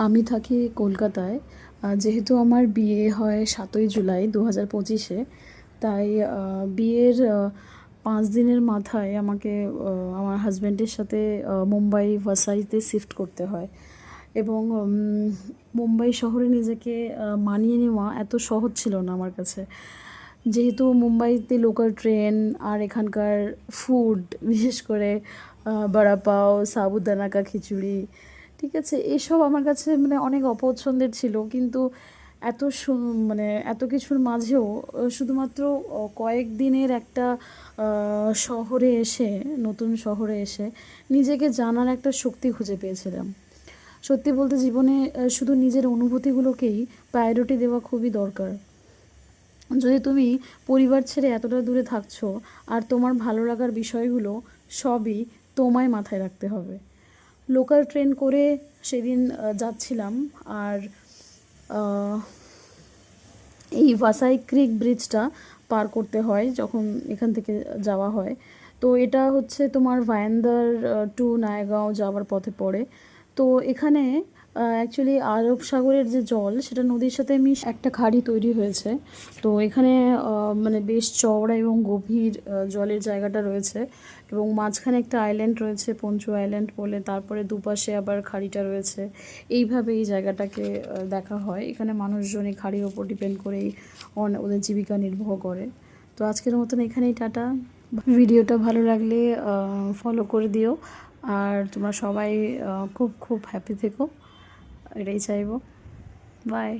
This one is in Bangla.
আমি থাকি কলকাতায়। যেহেতু আমার বিয়ে হয় ৭ই জুলাই ২০২৫-এ, তাই বিয়ের ৫ দিনের মাথায় আমাকে আমার হাসব্যান্ডের সাথে মুম্বাই ভাসাইতে শিফট করতে হয়। এবং মুম্বাই শহরে নিজেকে মানিয়ে নেওয়া এত সহজ ছিল না আমার কাছে। যেহেতু মুম্বাইতে লোকাল ট্রেন আর এখানকার ফুড, বিশেষ করে বড়া পাও, সাবুদানা কা খিচুড়ি, ঠিক আছে, এসব আমার কাছে মানে অনেক অপছন্দের ছিল। কিন্তু মানে এত কিছুর মাঝেও শুধুমাত্র কয়েকদিনের একটা শহরে এসে, নতুন শহরে এসে নিজেকে জানার একটা শক্তি খুঁজে পেয়েছিলাম। সত্যি বলতে জীবনে শুধু নিজের অনুভূতিগুলোকেই প্রায়োরিটি দেওয়া খুবই দরকার। যদি তুমি পরিবার ছেড়ে এতটা দূরে থাকছো, আর তোমার ভালো লাগার বিষয়গুলো সবই তোমায় মাথায় রাখতে হবে। লোকাল ট্রেন করে সেদিন যাচ্ছিলাম। আর এই ভাসাই ক্রিক ব্রিজটা পার করতে হয় যখন এখান থেকে যাওয়া হয়। তো এটা হচ্ছে তোমার ভায়ান্দার টু নায়াগাঁও যাওয়ার পথে পড়ে। তো এখানে অ্যাকচুয়ালি আরব সাগরের যে জল, সেটা নদীর সাথে একটা খাড়ি তৈরি হয়েছে। তো এখানে মানে বেশ চওড়া এবং গভীর জলের জায়গাটা রয়েছে, এবং মাঝখানে একটা আইল্যান্ড রয়েছে, পঞ্চু আইল্যান্ড বলে। তারপরে দুপাশে আবার খাড়িটা রয়েছে। এইভাবে এই জায়গাটাকে দেখা হয়। এখানে মানুষজন এই খাড়ির ওপর ডিপেন্ড করেই ওদের জীবিকা নির্বাহ করে। তো আজকের মতন এখানেই টাটা। ভিডিওটা ভালো লাগলে ফলো করে দিও। আর তোমরা সবাই খুব খুব হ্যাপি থেকো, এটাই চাইবো। বাই।